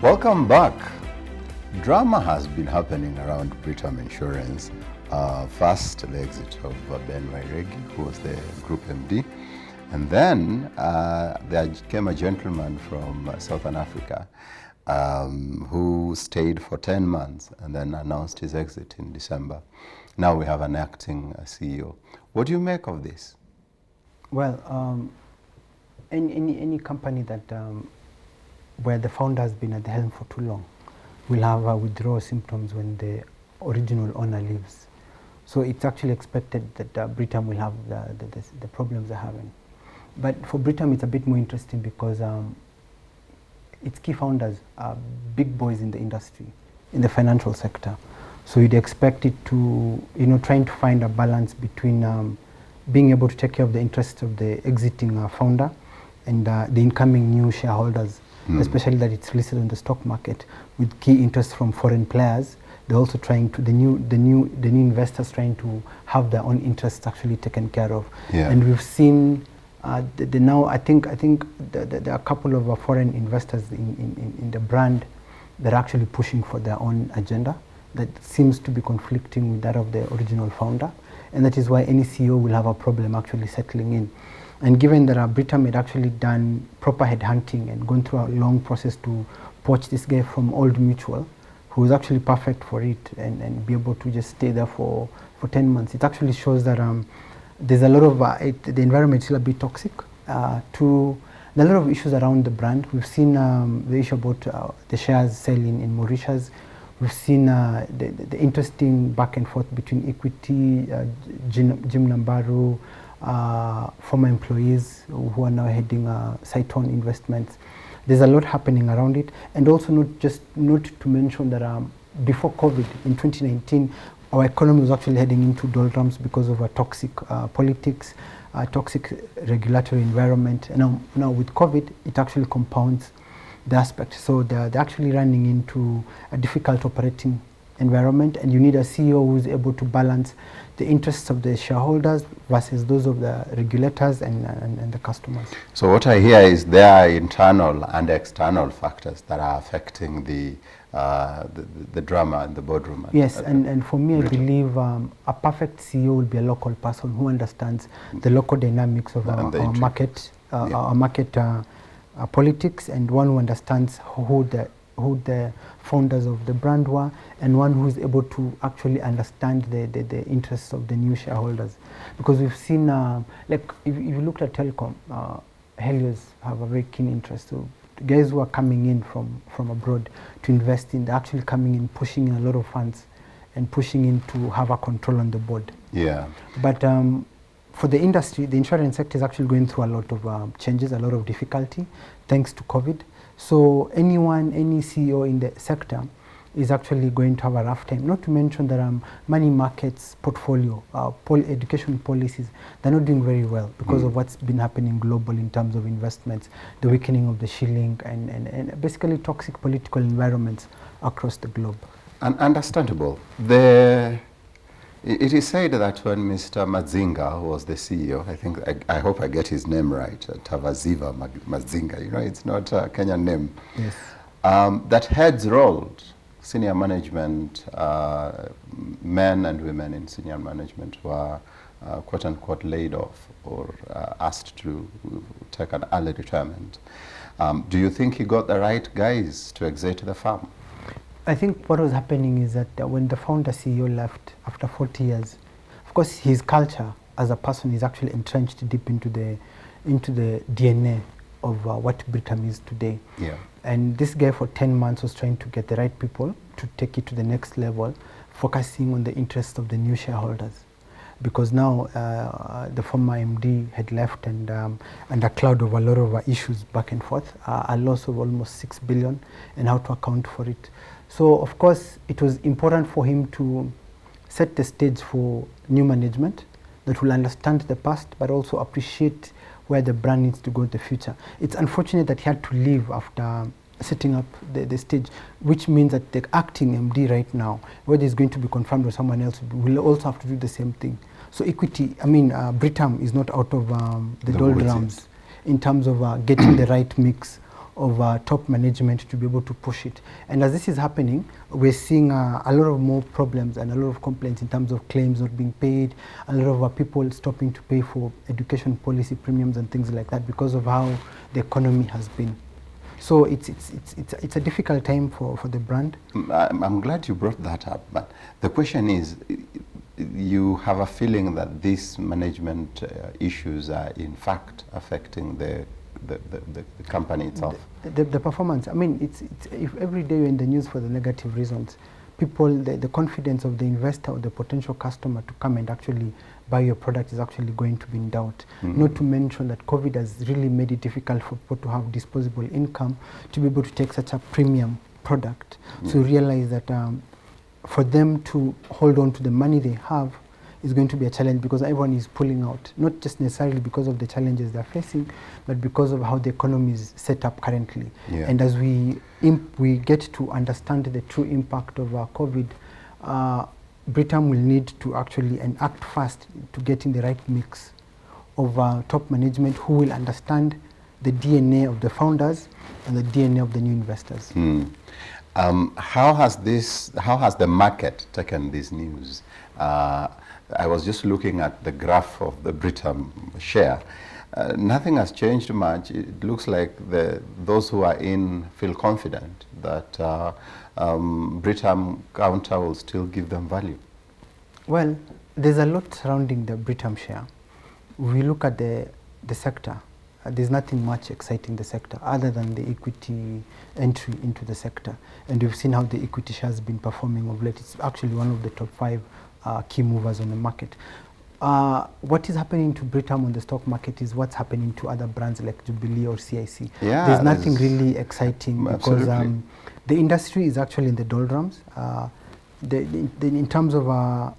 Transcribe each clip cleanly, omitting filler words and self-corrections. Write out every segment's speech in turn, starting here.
Welcome back. Drama has been happening around Britam Insurance. First, the exit of Ben Wairegi, who was the group MD. And then there came a gentleman from Southern Africa who stayed for 10 months and then announced his exit in December. Now we have an acting CEO. What do you make of this? Well, any company that where the founder has been at the helm for too long will have withdrawal symptoms when the original owner leaves. So it's actually expected that Britam will have the problems they're having. But for Britam, it's a bit more interesting because its key founders are big boys in the industry, in the financial sector. So you'd expect it to, trying to find a balance between being able to take care of the interests of the exiting founder and the incoming new shareholders, especially that it's listed on the stock market with key interests from foreign players. They're also trying to, the new investors trying to have their own interests actually taken care of. Yeah. And we've seen now I think there are a couple of foreign investors in the brand that are actually pushing for their own agenda that seems to be conflicting with that of the original founder, and that is why any CEO will have a problem actually settling in. And given that Britam had actually done proper headhunting and gone through a long process to poach this guy from Old Mutual, who was actually perfect for it, and be able to just stay there for 10 months, it actually shows that there's a lot of, the environment is still a bit toxic. There are a lot of issues around the brand. We've seen the issue about the shares selling in Mauritius. We've seen the interesting back and forth between Equity, Jim Nambaru, former employees who are now heading Saiton Investments. There's a lot happening around it, and also not to mention that before COVID in 2019, our economy was actually heading into doldrums because of a toxic politics, toxic regulatory environment. And now with COVID, it actually compounds the aspect. So they're actually running into a difficult operating environment, and you need a CEO who's able to balance the interests of the shareholders versus those of the regulators and the customers. So what I hear is there are internal and external factors that are affecting the drama in the boardroom. Yes, and for me, I believe a perfect CEO will be a local person who understands the local dynamics of our market, politics, and one who understands who the founders of the brand were, and one who is able to actually understand the interests of the new shareholders. Because we've seen, like if you looked at telecom, Helios have a very keen interest. So the guys who are coming in from abroad to invest in, they're actually coming in, pushing in a lot of funds and pushing in to have a control on the board. Yeah. But for the industry, the insurance sector is actually going through a lot of changes, a lot of difficulty, thanks to COVID. So any CEO in the sector is actually going to have a rough time. Not to mention that money markets portfolio, education policies, they're not doing very well because of what's been happening globally in terms of investments, the weakening of the shilling, and basically toxic political environments across the globe. And understandable. It is said that when Mr. Mazinga, who was the CEO, I hope I get his name right, Tavaziva Mazinga, it's not a Kenyan name. Yes. That heads rolled, senior management, men and women in senior management were quote unquote laid off or asked to take an early retirement. Do you think he got the right guys to exit the firm? I think what was happening is that when the founder CEO left after 40 years, of course his culture as a person is actually entrenched deep into the DNA of what Britam is today. Yeah. And this guy for 10 months was trying to get the right people to take it to the next level, focusing on the interests of the new shareholders. Because now the former MD had left, and a cloud of a lot of issues back and forth, a loss of almost 6 billion, and how to account for it. So of course it was important for him to set the stage for new management that will understand the past but also appreciate where the brand needs to go in the future. It's unfortunate that he had to leave after setting up the stage, which means that the acting MD right now, whether he's going to be confirmed or someone else, will also have to do the same thing. So Britam is not out of the doldrums in terms of getting the right mix of top management to be able to push it. And as this is happening, we're seeing a lot of more problems and a lot of complaints in terms of claims not being paid, a lot of people stopping to pay for education policy premiums and things like that because of how the economy has been. So it's a difficult time for the brand. I'm glad you brought that up, but the question is, you have a feeling that these management issues are in fact affecting the company itself? The performance, I mean, it's if every day you're in the news for the negative reasons, people, the confidence of the investor or the potential customer to come and actually buy your product is actually going to be in doubt. Not to mention that COVID has really made it difficult for people to have disposable income to be able to take such a premium product. So realize that for them to hold on to the money they have is going to be a challenge because everyone is pulling out, not just necessarily because of the challenges they're facing, but because of how the economy is set up currently. And as we get to understand the true impact of COVID, Britain will need to actually act fast to get in the right mix of top management who will understand the DNA of the founders and the DNA of the new investors. How has the market taken this news? I was just looking at the graph of the Britam share. Nothing has changed much. It looks like those who are in feel confident that Britam counter will still give them value. Well, there's a lot surrounding the Britam share. We look at the sector. There's nothing much exciting the sector other than the equity entry into the sector. And we've seen how the equity share has been performing of late. It's actually one of the top 5 key movers on the market. What is happening to Britam on the stock market is what's happening to other brands like Jubilee or CIC. There's nothing really exciting because the industry is actually in the doldrums. In terms of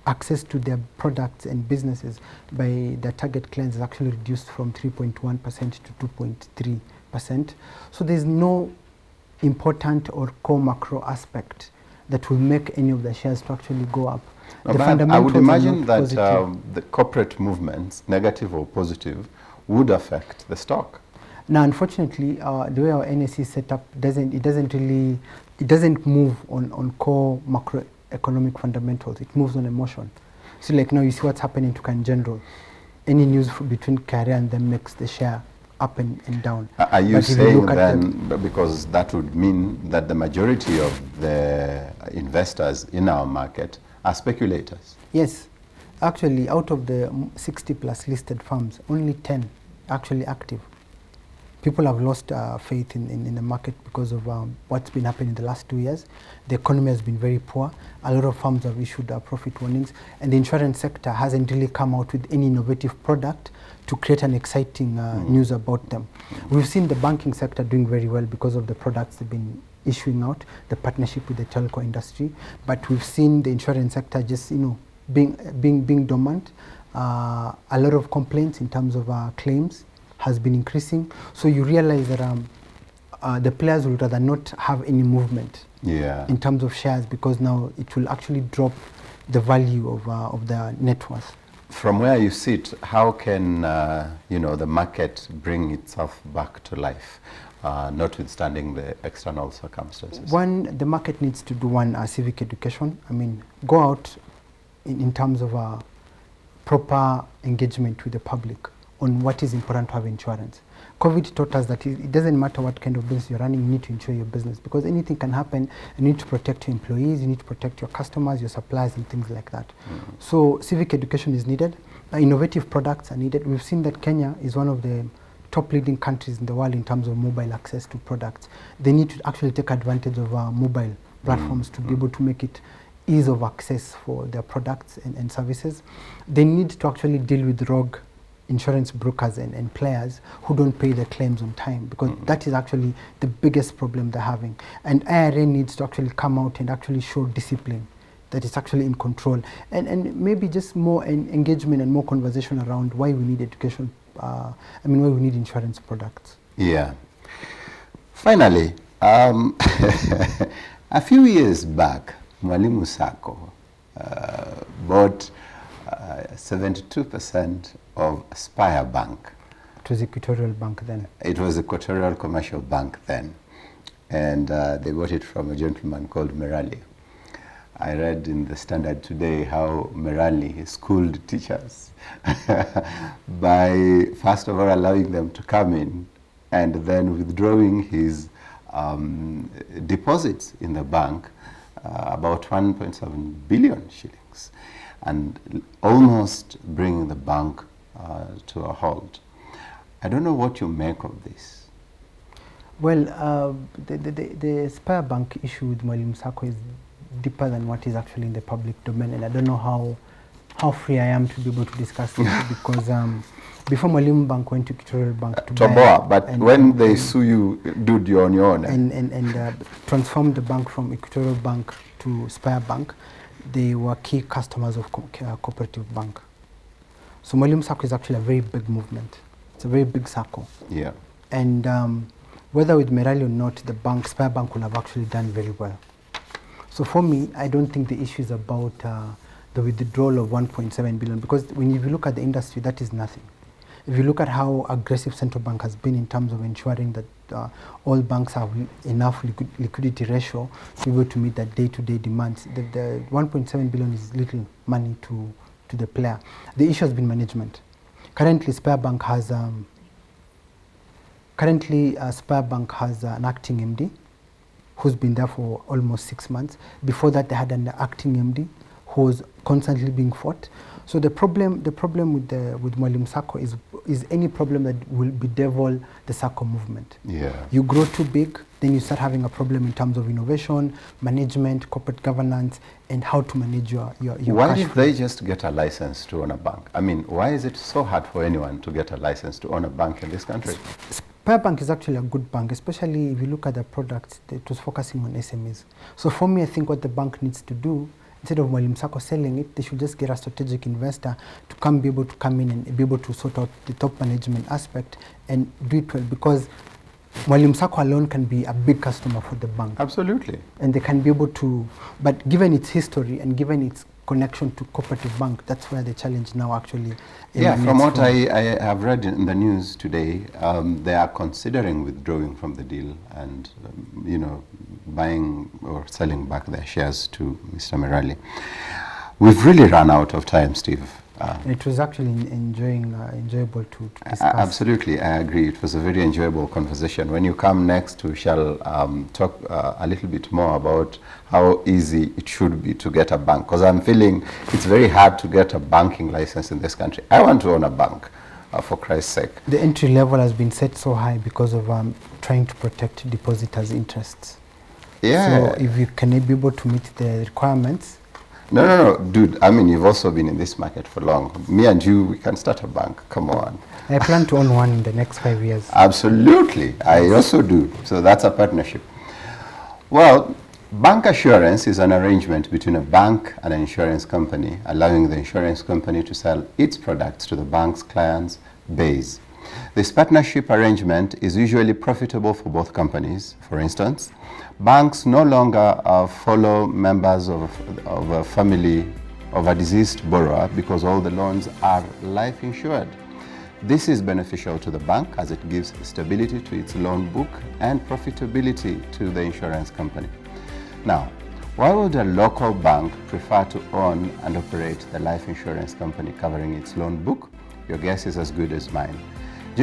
access to their products and businesses by their target clients is actually reduced from 3.1% to 2.3%. So there's no important or core macro aspect that will make any of the shares to actually go up. I would imagine that the corporate movements, negative or positive, would affect the stock. Now, unfortunately, the way our NSE is set up it doesn't move on core macroeconomic fundamentals. It moves on emotion. So, like now, you see what's happening to Kenyan General. Any news between Career and them makes the share up and down. Are you saying then, because that would mean that the majority of the investors in our market are speculators? Yes. Actually, out of the 60 plus listed firms, only 10 actually active. People have lost faith in the market because of what's been happening in the last 2 years. The economy has been very poor. A lot of firms have issued profit warnings, and the insurance sector hasn't really come out with any innovative product to create an exciting news about them. We've seen the banking sector doing very well because of the products they've been issuing out, the partnership with the telco industry, but we've seen the insurance sector just being dormant. A lot of complaints in terms of claims has been increasing. So you realize that the players would rather not have any movement in terms of shares because now it will actually drop the value of their net worth. From where you sit, how can the market bring itself back to life, notwithstanding the external circumstances? One, the market needs to do civic education. I mean, go out in terms of proper engagement with the public on what is important to have insurance. COVID taught us that it doesn't matter what kind of business you're running, you need to insure your business because anything can happen. You need to protect your employees, you need to protect your customers, your suppliers, and things like that. So civic education is needed. Innovative products are needed. We've seen that Kenya is one of the top leading countries in the world in terms of mobile access to products. They need to actually take advantage of mobile platforms to be able to make it ease of access for their products and services. They need to actually deal with rogue insurance brokers and players who don't pay their claims on time because that is actually the biggest problem they're having. And IRA needs to actually come out and actually show discipline, that it's actually in control. And maybe just more engagement and more conversation around why we need education, why we need insurance products. Yeah. Finally, a few years back, Mwalimu Sacco bought 72% of Spire Bank. It was Equatorial Bank then. It was Equatorial Commercial Bank then. And they got it from a gentleman called Merali. I read in the Standard today how Merali schooled teachers by, first of all, allowing them to come in and then withdrawing his deposits in the bank, about 1.7 billion shillings, and almost bringing the bank to a halt. I don't know what you make of this. Well, the Spire Bank issue with Mwalimu Sacco is deeper than what is actually in the public domain, and I don't know how free I am to be able to discuss this because before Mwalimu Bank went to Equatorial Bank to buy, but when they sue you, dude, you're on your own. And transformed the bank from Equatorial Bank to Spire Bank, they were key customers of Cooperative Bank. So Mwalimu Sacco is actually a very big movement. It's a very big circle. Yeah. And whether with Merali or not, the bank, Spire Bank, will have actually done very well. So for me, I don't think the issue is about the withdrawal of 1.7 billion, because when you look at the industry, that is nothing. If you look at how aggressive central bank has been in terms of ensuring that all banks have enough liquidity ratio to be able to meet that day-to-day demands, the 1.7 billion is little money to the player. The issue has been management. Currently, Spire Bank has an acting MD who's been there for almost 6 months. Before that, they had an acting MD who was constantly being fought. So the problem with Mwalimu Sacco is any problem that will bedevil the Sacco movement. Yeah. You grow too big, then you start having a problem in terms of innovation, management, corporate governance, and how to manage your Why cash did flow. they just get a license to own a bank? I mean, why is it so hard for anyone to get a license to own a bank in this country? Spire Bank is actually a good bank, especially if you look at the products. It was focusing on SMEs. So for me, I think what the bank needs to do, instead of Mwalimu Sacco selling it, they should just get a strategic investor to be able to come in and be able to sort out the top management aspect and do it well, because Mwalimu Sacco alone can be a big customer for the bank. Absolutely. And they can be able to, but given its history and given its connection to Cooperative Bank, that's where the challenge now actually Yeah, emanates from what I have read in the news today, they are considering withdrawing from the deal and, buying or selling back their shares to Mr. Merali. We've really run out of time, Steve. It was actually enjoyable to discuss. Absolutely, I agree. It was a very enjoyable conversation. When you come next, we shall talk a little bit more about how easy it should be to get a bank, because I'm feeling it's very hard to get a banking license in this country. I want to own a bank, for Christ's sake. The entry level has been set so high because of trying to protect depositors' interests. Yeah. So if you can be able to meet the requirements. No, dude, I mean, you've also been in this market for long. Me and you, we can start a bank. Come on. I plan to own one in the next 5 years. Absolutely. I also do. So that's a partnership. Well, bank assurance is an arrangement between a bank and an insurance company, allowing the insurance company to sell its products to the bank's clients base. This partnership arrangement is usually profitable for both companies. For instance, banks no longer follow members of a family of a deceased borrower because all the loans are life insured. This is beneficial to the bank as it gives stability to its loan book and profitability to the insurance company. Now, why would a local bank prefer to own and operate the life insurance company covering its loan book? Your guess is as good as mine.